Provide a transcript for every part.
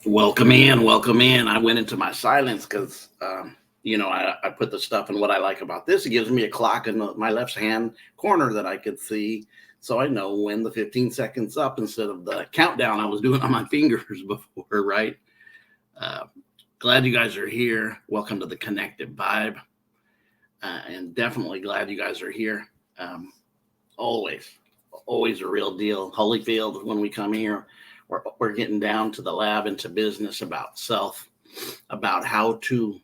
Welcome in, welcome in. I went into my silence because, I put the stuff in what I like about this. It gives me a clock in my left hand corner that I could see. So I know when the 15 seconds up instead of the countdown I was doing on my fingers before, right? Uh, Glad you guys are here. Welcome to the Connective Vibe. And definitely glad you guys are here. Um, always, always a real deal. Holyfield, when we come here, we're getting down to the lab into business about self, about how to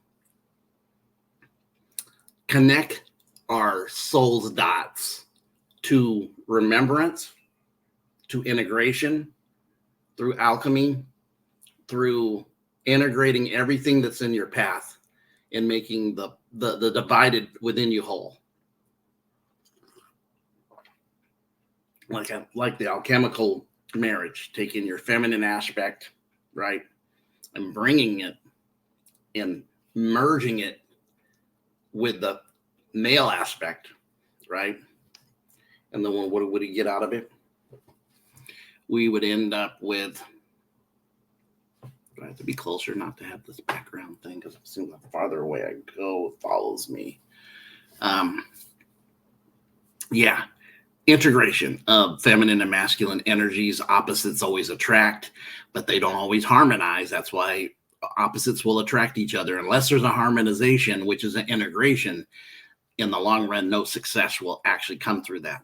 connect our soul's dots to remembrance, to integration, through alchemy, through integrating everything that's in your path and making the divided within you whole. Like the alchemical marriage, taking your feminine aspect, right, and bringing it and merging it with the male aspect, right? And then what would he get out of it? We would end up with, I have to be closer not to have this background thing because it seems like the farther away I go, it follows me. Yeah, integration of feminine and masculine energies. Opposites always attract, but they don't always harmonize. That's why opposites will attract each other. Unless there's a harmonization, which is an integration, in the long run, no success will actually come through that.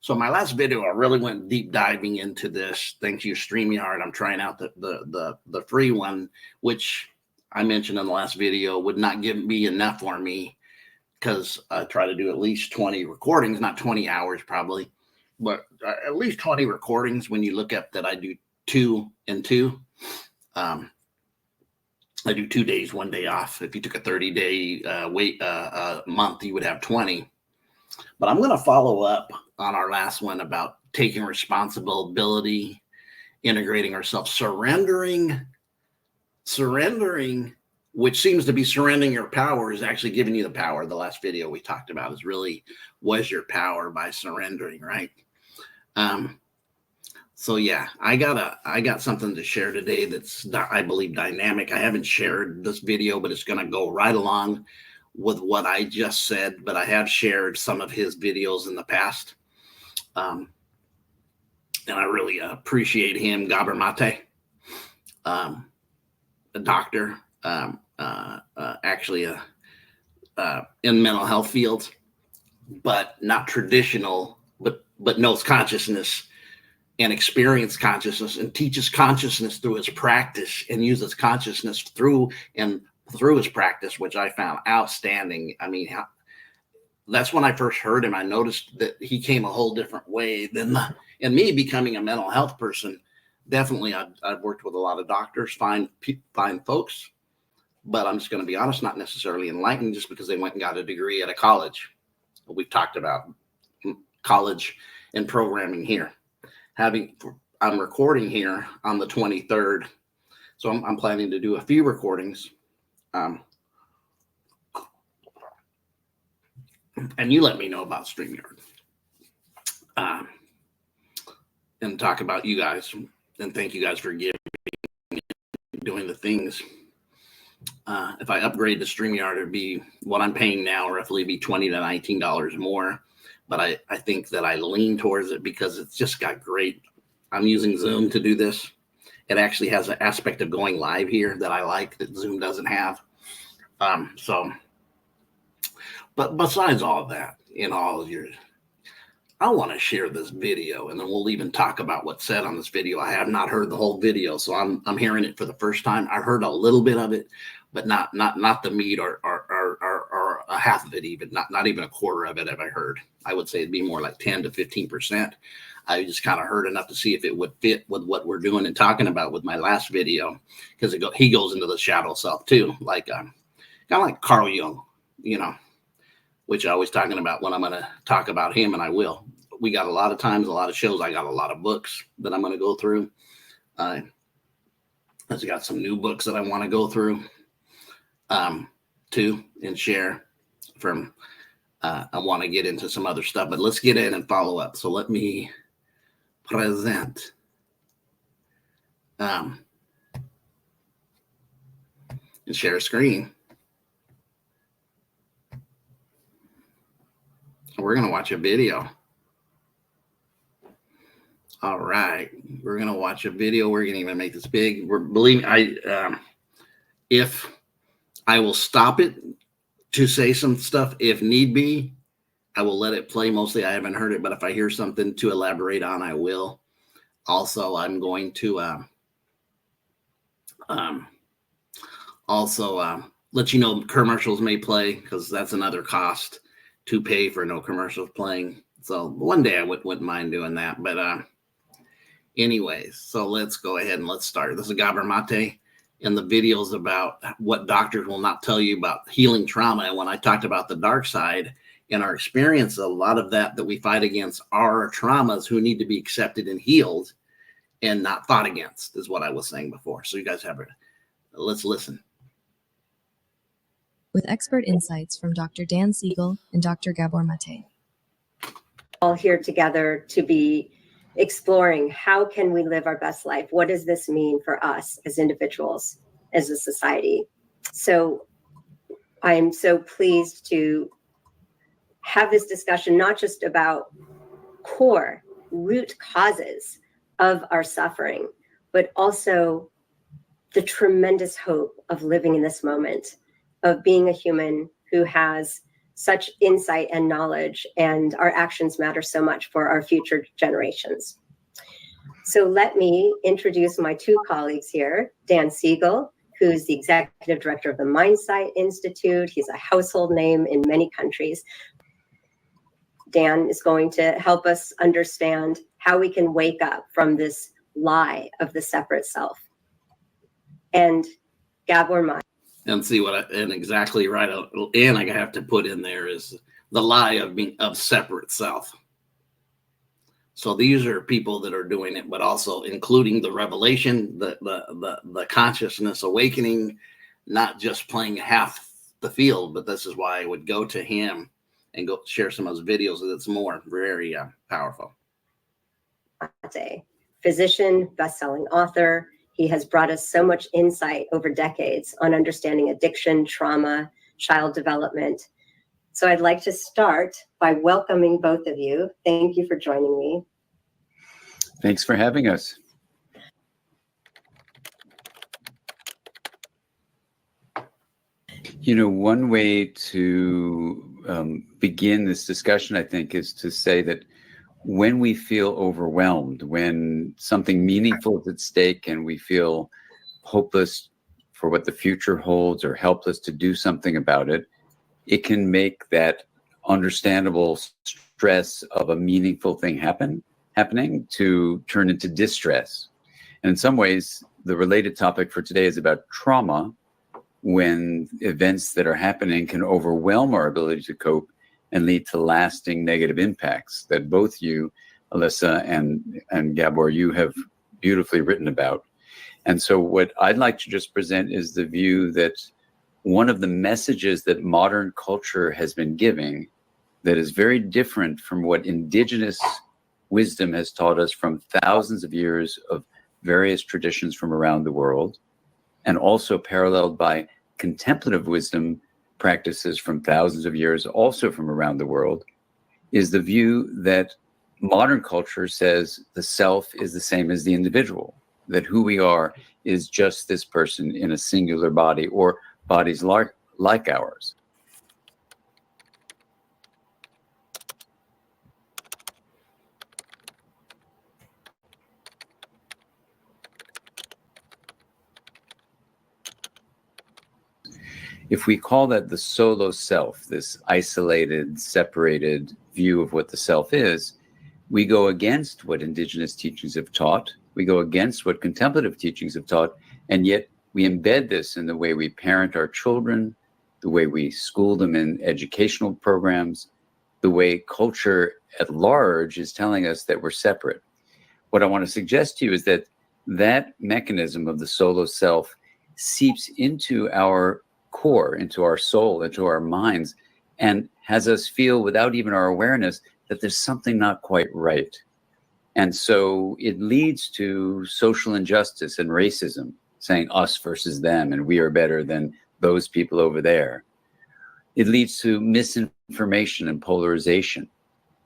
So my last video, I really went deep diving into this. Thanks to your StreamYard, I'm trying out the free one, which I mentioned in the last video would not give me enough for me because I try to do at least 20 recordings, not 20 hours probably, but at least 20 recordings. When you look up that I do 2 and 2, I do 2 days, 1 day off. If you took a 30-day month, you would have 20. But I'm going to follow up on our last one about taking responsibility, integrating ourselves, surrendering, which seems to be surrendering your power is actually giving you the power. The last video we talked about is really was your power by surrendering, right? So yeah, I got something to share today that's, I believe, dynamic. I haven't shared this video, but it's going to go right along with what I just said. But I have shared some of his videos in the past. And I really appreciate him, Gabor Mate, a doctor, actually in mental health fields, but not traditional, but knows consciousness and experience consciousness and teaches consciousness through his practice and uses consciousness through his practice, which I found outstanding. I mean, that's when I first heard him. I noticed that he came a whole different way than and me becoming a mental health person. Definitely, I've worked with a lot of doctors, fine folks, but I'm just going to be honest, not necessarily enlightened just because they went and got a degree at a college. We've talked about college and programming here. I'm recording here on the 23rd, so I'm planning to do a few recordings. And you let me know about StreamYard and talk about you guys. And thank you guys for doing the things. If I upgrade to StreamYard, it'd be what I'm paying now, roughly be $20 to $19 more. But I think that I lean towards it because it's just got great. I'm using Zoom to do this. It actually has an aspect of going live here that I like that Zoom doesn't have. But besides all of that, I want to share this video, and then we'll even talk about what's said on this video. I have not heard the whole video, so I'm hearing it for the first time. I heard a little bit of it, but not the meat or a half of it, even not even a quarter of it have I heard. I would say it'd be more like 10 to 15%. I just kind of heard enough to see if it would fit with what we're doing and talking about with my last video, because he goes into the shadow self too, like kind of like Carl Jung, which I was talking about when I'm going to talk about him, and I will. We got a lot of times, a lot of shows. I got a lot of books that I'm going to go through. I've got some new books that I want to go through too and share from. I want to get into some other stuff, but let's get in and follow up. So let me present and share screen. We're going to watch a video. All right. We're going to watch a video. We're going to even make this big. If I will stop it to say some stuff, if need be, I will let it play. Mostly I haven't heard it, but if I hear something to elaborate on, I will. Also, I'm going to let you know commercials may play, because that's another cost to pay for no commercials playing. So one day I wouldn't mind doing that. But anyways, so let's go ahead and let's start. This is Gabor Mate, and the videos about what doctors will not tell you about healing trauma. And when I talked about the dark side in our experience, a lot of that we fight against are traumas who need to be accepted and healed and not fought against, is what I was saying before. So you guys have it. Let's listen. With expert insights from Dr. Dan Siegel and Dr. Gabor Mate. All here together to be exploring how can we live our best life? What does this mean for us as individuals, as a society? So I'm so pleased to have this discussion, not just about core root causes of our suffering, but also the tremendous hope of living in this moment, of being a human who has such insight and knowledge, and our actions matter so much for our future generations. So let me introduce my two colleagues here, Dan Siegel, who's the executive director of the Mindsight Institute. He's a household name in many countries. Dan is going to help us understand how we can wake up from this lie of the separate self. And Gabor Mate. And see and exactly right. And I have to put in there is the lie of being of separate self. So these are people that are doing it, but also including the revelation, the consciousness awakening, not just playing half the field. But this is why I would go to him and go share some of those videos. That's more very powerful. Physician, best-selling author. He has brought us so much insight over decades on understanding addiction, trauma, child development. So I'd like to start by welcoming both of you. Thank you for joining me. Thanks for having us. You know, one way to begin this discussion, I think, is to say that when we feel overwhelmed, when something meaningful is at stake and we feel hopeless for what the future holds or helpless to do something about it, it can make that understandable stress of a meaningful thing happening to turn into distress. And in some ways, the related topic for today is about trauma, when events that are happening can overwhelm our ability to cope and lead to lasting negative impacts that both you, Alyssa, and Gabor, you have beautifully written about. And so what I'd like to just present is the view that one of the messages that modern culture has been giving that is very different from what indigenous wisdom has taught us from thousands of years of various traditions from around the world, and also paralleled by contemplative wisdom practices from thousands of years, also from around the world, is the view that modern culture says the self is the same as the individual, that who we are is just this person in a singular body or bodies like ours. If we call that the solo self, this isolated, separated view of what the self is, we go against what indigenous teachings have taught, we go against what contemplative teachings have taught, and yet we embed this in the way we parent our children, the way we school them in educational programs, the way culture at large is telling us that we're separate. What I want to suggest to you is that that mechanism of the solo self seeps into our core, into our soul, into our minds, and has us feel without even our awareness that there's something not quite right. And so it leads to social injustice and racism. saying us versus them, and we are better than those people over there. It leads to misinformation and polarization.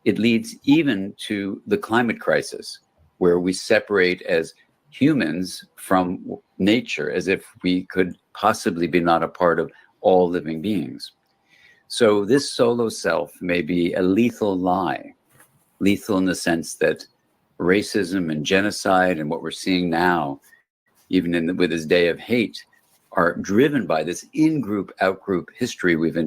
It leads even to the climate crisis, where we separate as humans from nature as if we could possibly be not a part of all living beings. So this solo self may be a lethal lie, lethal in the sense that racism and genocide and what we're seeing now, even with this day of hate, are driven by this in-group, out-group history we've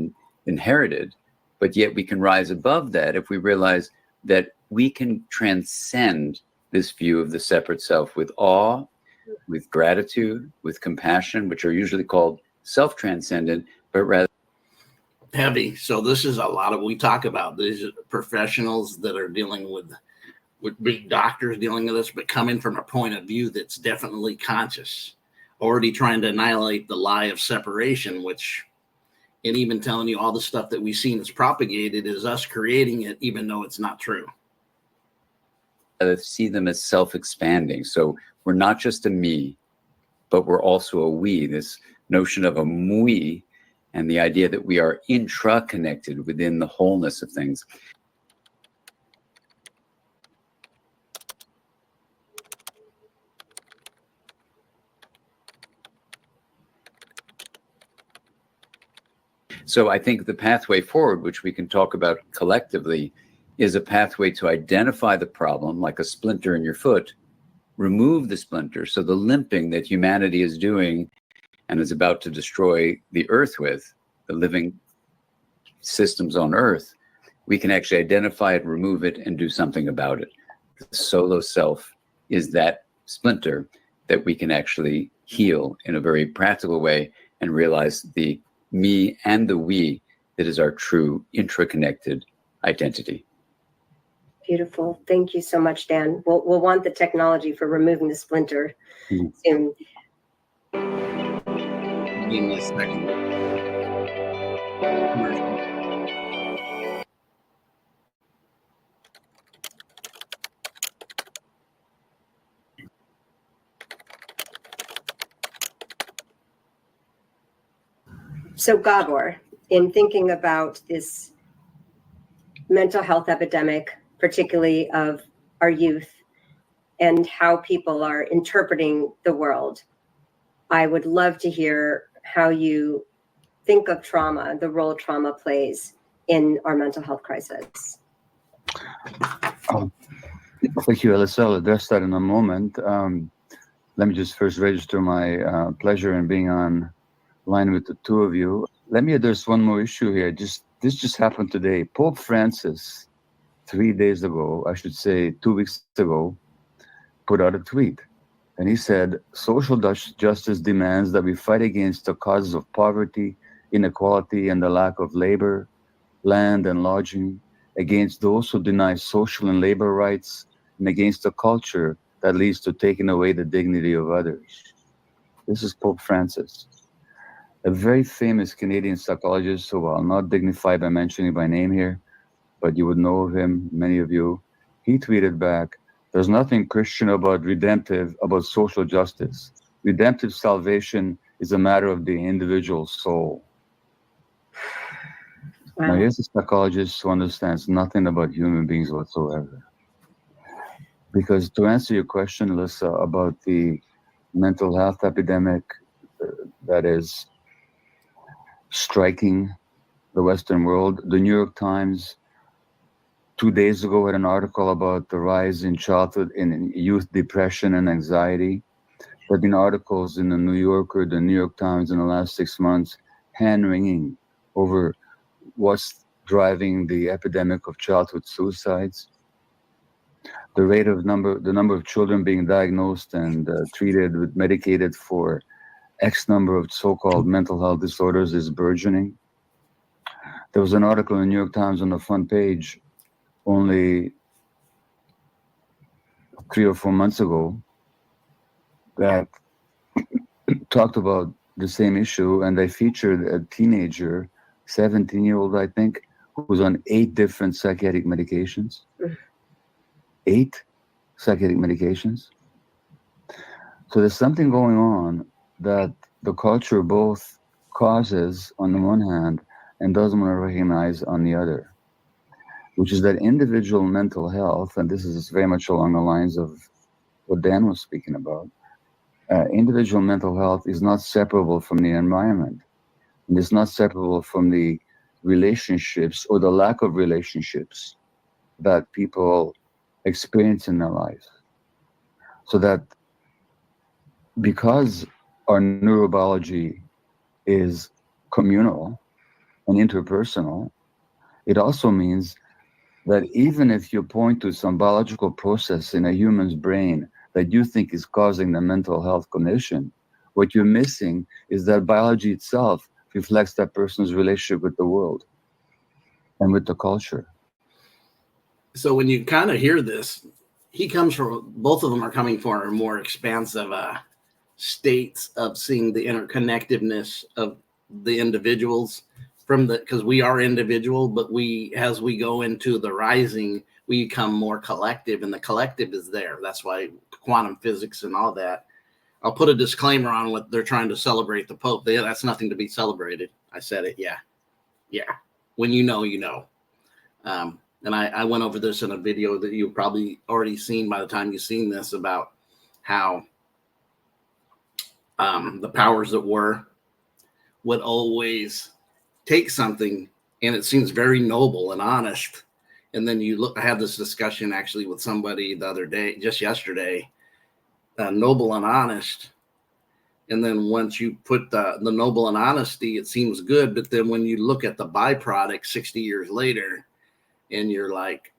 inherited. But yet we can rise above that if we realize that we can transcend this view of the separate self with awe, with gratitude, with compassion, which are usually called self-transcendent, but rather heavy. So this is a lot of, we talk about these professionals that are dealing with big doctors dealing with this, but coming from a point of view that's definitely conscious, already trying to annihilate the lie of separation, which, and even telling you all the stuff that we've seen is propagated is us creating it, even though it's not true. see them as self-expanding. So we're not just a me, but we're also a we. This notion of a we and the idea that we are intra-connected within the wholeness of things. So I think the pathway forward, which we can talk about collectively, is a pathway to identify the problem, like a splinter in your foot, remove the splinter. So the limping that humanity is doing and is about to destroy the earth with, the living systems on earth, we can actually identify it, remove it, and do something about it. The solo self is that splinter that we can actually heal in a very practical way and realize the me and the we that is our true intra-connected identity. Beautiful. Thank you so much, Dan. We'll want the technology for removing the splinter soon. Give me a second. So Gabor, in thinking about this mental health epidemic, particularly of our youth, and how people are interpreting the world, I would love to hear how you think of trauma, the role trauma plays in our mental health crisis. Thank you, Alyssa. I'll address that in a moment. Let me just first register my pleasure in being on line with the two of you. Let me address one more issue here. This just happened today. Pope Francis, 3 days ago, I should say 2 weeks ago, put out a tweet. And he said, social justice demands that we fight against the causes of poverty, inequality, and the lack of labor, land, and lodging, against those who deny social and labor rights, and against a culture that leads to taking away the dignity of others. This is Pope Francis, a very famous Canadian psychologist who I'll not dignify by mentioning by name here, but you would know of him, many of you. He tweeted back, "There's nothing Christian about social justice. Redemptive salvation is a matter of the individual soul." Wow. Now here's a psychologist who understands nothing about human beings whatsoever. Because to answer your question, Alyssa, about the mental health epidemic that is striking the Western world, the New York Times 2 days ago had an article about the rise in childhood in youth depression and anxiety. There have been articles in the New Yorker, the New York Times in the last 6 months, hand-wringing over what's driving the epidemic of childhood suicides. The number of children being diagnosed and treated with medicated for X number of so-called mental health disorders is burgeoning. There was an article in the New York Times on the front page only 3 or 4 months ago that talked about the same issue, and they featured a teenager, 17-year-old, I think, who was on 8 different psychiatric medications. 8 psychiatric medications. So there's something going on that the culture both causes on the one hand and doesn't want to recognize on the other, which is that individual mental health, and this is very much along the lines of what Dan was speaking about, individual mental health is not separable from the environment. And it's not separable from the relationships or the lack of relationships that people experience in their lives. So that because our neurobiology is communal and interpersonal, it also means that even if you point to some biological process in a human's brain that you think is causing the mental health condition, what you're missing is that biology itself reflects that person's relationship with the world and with the culture. So when you kind of hear this, he comes from, both of them are coming from a more expansive states of seeing the interconnectedness of the individuals from the, because we are individual, but we, as we go into the rising, we become more collective, and the collective is there. That's why quantum physics and all that. I'll put a disclaimer on what they're trying to celebrate the Pope. That's nothing to be celebrated. I said it. Yeah. When you know, you know. And I went over this in a video that you've probably already seen by the time you've seen this, about how the powers that were would always take something, and it seems very noble and honest. And then you look, I had this discussion actually with somebody the other day, just yesterday, noble and honest. And then once you put the noble and honesty, it seems good. But then when you look at the byproduct 60 years later, and you're like,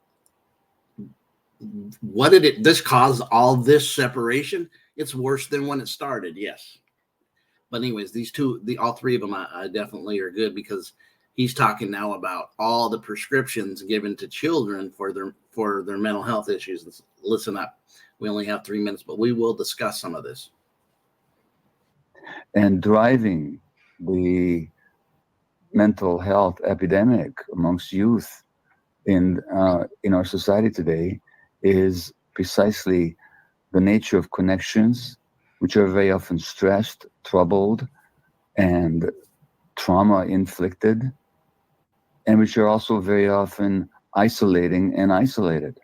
what did this cause all this separation? It's worse than when it started. Yes. But anyways, these two, all three of them, I definitely are good, because he's talking now about all the prescriptions given to children for their mental health issues. Listen up. We only have 3 minutes, but we will discuss some of this. And driving the mental health epidemic amongst youth in our society today is precisely the nature of connections, which are very often stressed, troubled, and trauma inflicted, and which are also very often isolating and isolated.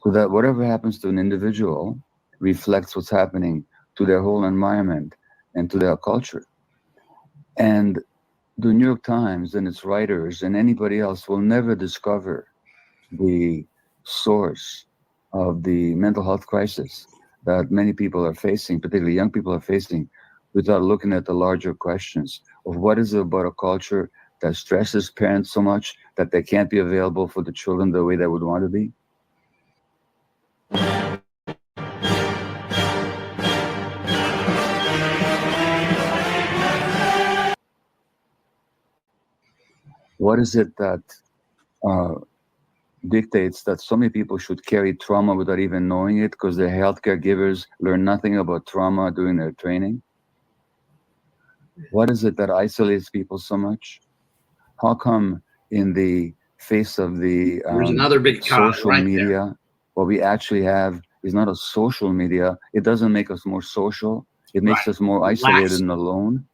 So that whatever happens to an individual reflects what's happening to their whole environment and to their culture. And the New York Times and its writers and anybody else will never discover the source of the mental health crisis that many people are facing, particularly young people are facing, without looking at the larger questions of what is it about a culture that stresses parents so much that they can't be available for the children the way they would want to be. What is it that dictates that so many people should carry trauma without even knowing it, because their healthcare givers learn nothing about trauma during their training? What is it that isolates people so much? How come in the face of the There's another big social right media, there. what we actually have is not a social media. It doesn't make us more social. It makes us more isolated and alone.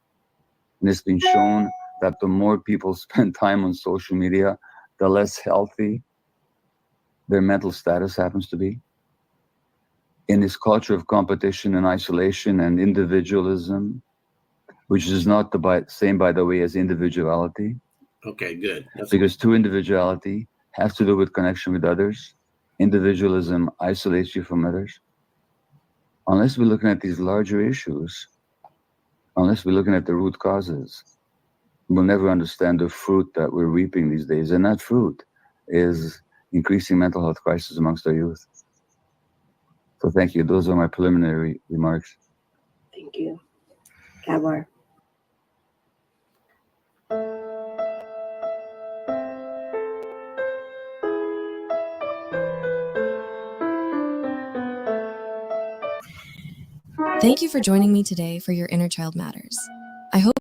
And it's been shown that the more people spend time on social media, the less healthy their mental status happens to be. In this culture of competition and isolation and individualism, which is not the same, by the way, as individuality. Okay, good. Because true individuality has to do with connection with others. Individualism isolates you from others. Unless we're looking at these larger issues, unless we're looking at the root causes, we'll never understand the fruit that we're reaping these days. And that fruit is increasing mental health crisis amongst our youth. So thank you. Those are my preliminary remarks. Thank you. Gabor. Thank you for joining me today for your Inner Child Matters. I hope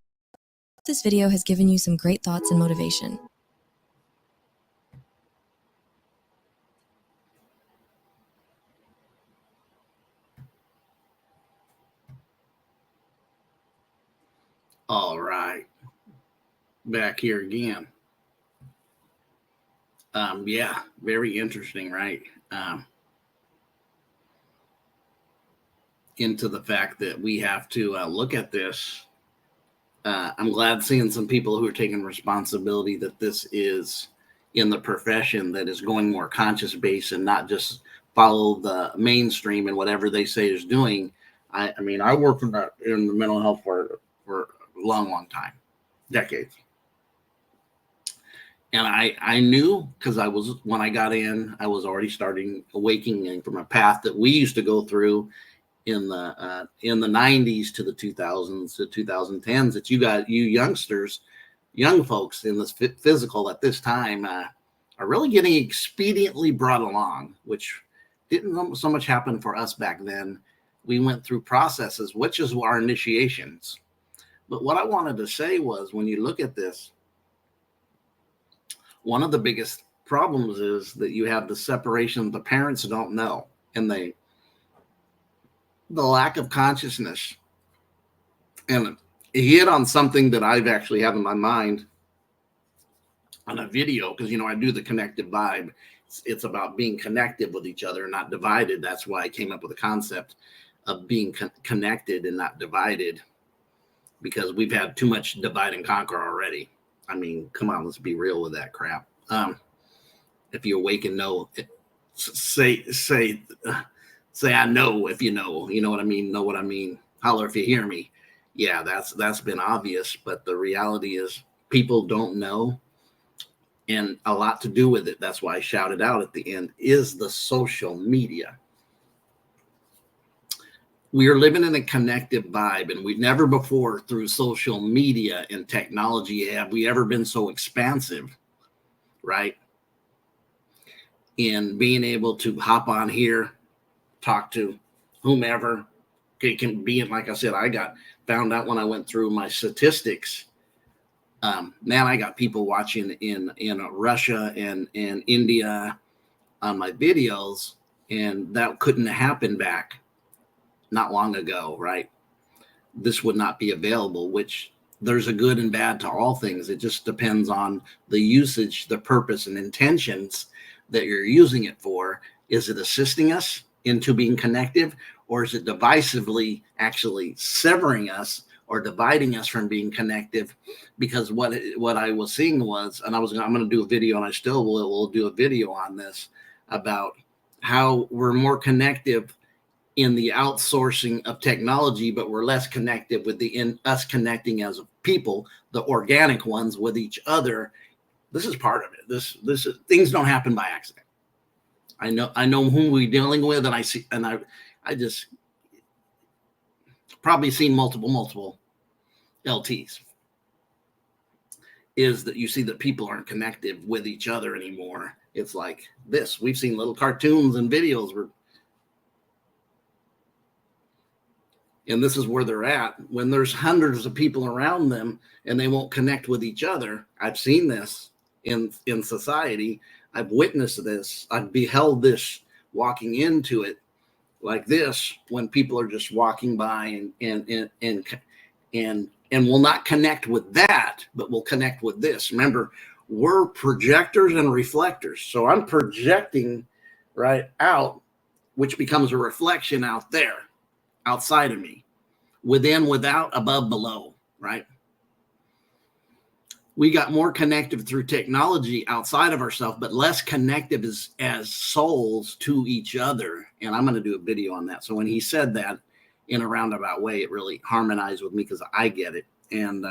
this video has given you some great thoughts and motivation. All right. Back here again. Yeah, very interesting, right? Into the fact that we have to look at this. I'm glad seeing some people who are taking responsibility that this is in the profession that is going more conscious based and not just follow the mainstream and whatever they say is doing. I mean, I worked in the mental health for a long time, decades. And I knew because when I got in, I was already starting awakening from a path that we used to go through in the 90s to the 2000s to 2010s, that you youngsters, young folks in this physical at this time are really getting expediently brought along, which didn't so much happen for us back then. We went through processes, which is our initiations. But what I wanted to say was, when you look at this, one of the biggest problems is that you have the separation the parents don't know, and the lack of consciousness. And he hit on something that I've actually had in my mind on a video, because I do the connective vibe. It's about being connected with each other, not divided. That's why I came up with the concept of being connected and not divided, because we've had too much divide and conquer already. I mean, come on, let's be real with that crap. If you awaken, know, say I know. If you know what I mean. Know what I mean. Holler if you hear me. Yeah, that's been obvious, but the reality is people don't know, and a lot to do with it. That's why I shouted out at the end is the social media. We are living in a connective vibe, and we've never before through social media and technology have we ever been so expansive, right? In being able to hop on here, talk to whomever. It can be, like I said, I got found out when I went through my statistics. Man, I got people watching in Russia and India on my videos, and that couldn't happen back not long ago, right? This would not be available, which there's a good and bad to all things. It just depends on the usage, the purpose, and intentions that you're using it for. Is it assisting us into being connective, or is it divisively actually severing us or dividing us from being connective? Because what I was seeing was, and I'm going to do a video, and I still will do a video on this, about how we're more connective in the outsourcing of technology, but we're less connective with us connecting as people, the organic ones, with each other. This is part of it. This is, things don't happen by accident. I know whom we're dealing with, and I see, and I just probably seen multiple LTs. Is that you see that people aren't connected with each other anymore. It's like this. We've seen little cartoons and videos where, and this is where they're at when there's hundreds of people around them and they won't connect with each other. I've seen this in society. I've witnessed this. I've beheld this walking into it like this, when people are just walking by and will not connect with that, but will connect with this. Remember, we're projectors and reflectors. So I'm projecting right out, which becomes a reflection out there, outside of me, within, without, above, below, right? We got more connective through technology outside of ourselves, but less connective as souls to each other. And I'm going to do a video on that. So when he said that in a roundabout way, it really harmonized with me because I get it. And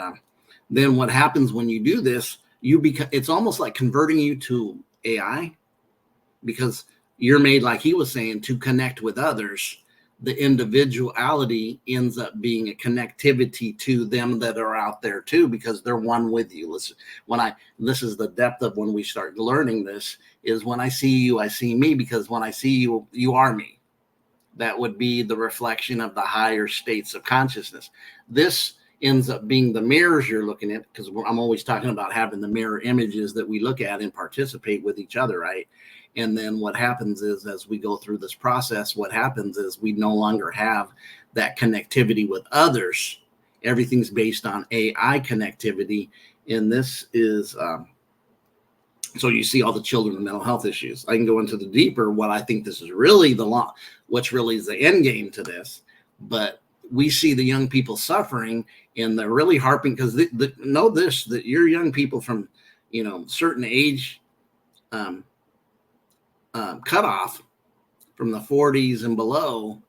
then what happens when you do this, it's almost like converting you to AI, because you're made, like he was saying, to connect with others. The individuality ends up being a connectivity to them that are out there too, because they're one with you. This is the depth of when we start learning this, is when I see you, I see me, because when I see you, you are me. That would be the reflection of the higher states of consciousness. This ends up being the mirrors you're looking at, because I'm always talking about having the mirror images that we look at and participate with each other, right? And then what happens is, as we go through this process, what happens is we no longer have that connectivity with others. everything's based on AI connectivity. And this is, so you see all the children with mental health issues. I can go into the deeper, what I think this is really what's really is the end game to this. But we see the young people suffering, and they're really harping because know this, that your young people from, certain age cutoff from the 40s and below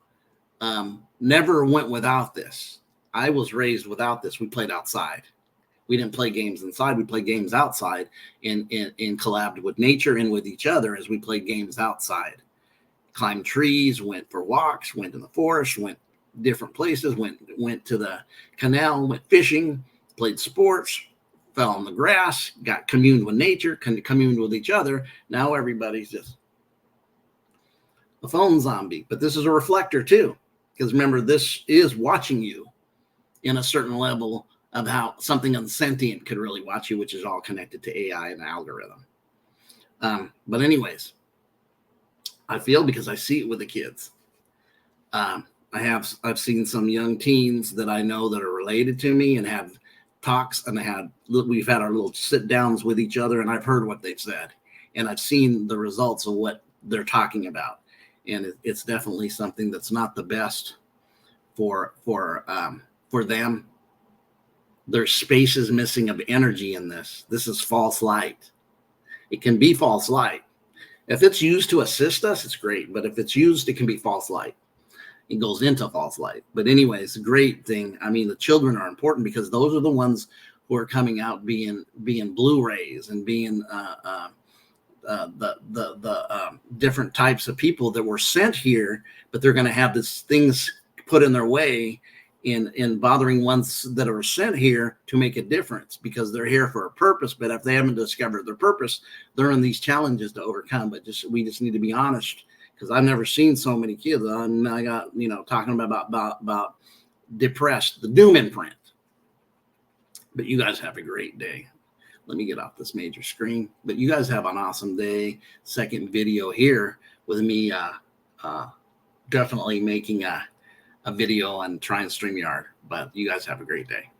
never went without this. I was raised without this. We played outside. We didn't play games inside. We played games outside and collabed with nature and with each other as we played games outside. Climbed trees, went for walks, went in the forest, went different places, went to the canal, went fishing, played sports, fell on the grass, got communed with nature, communed with each other. Now everybody's just a phone zombie. But this is a reflector too, because remember, this is watching you in a certain level of how something unsentient could really watch you, which is all connected to AI and algorithm. But anyways, I feel, because I see it with the kids. I've seen some young teens that I know that are related to me and have talks, and we've had our little sit downs with each other, and I've heard what they've said, and I've seen the results of what they're talking about. And it's definitely something that's not the best for them. There's spaces missing of energy in this. This is false light. It can be false light. If it's used to assist us, it's great. But if it's used, it can be false light. It goes into false light. But anyways, great thing. I mean, the children are important because those are the ones who are coming out being Blu-rays and being the different types of people that were sent here, but they're going to have these things put in their way in bothering ones that are sent here to make a difference, because they're here for a purpose. But if they haven't discovered their purpose, they're in these challenges to overcome. But we just need to be honest, because I've never seen so many kids. I got, talking about depressed, the doom imprint. But you guys have a great day. Let me get off this major screen. But you guys have an awesome day. Second video here with me definitely making a video on trying StreamYard. But you guys have a great day.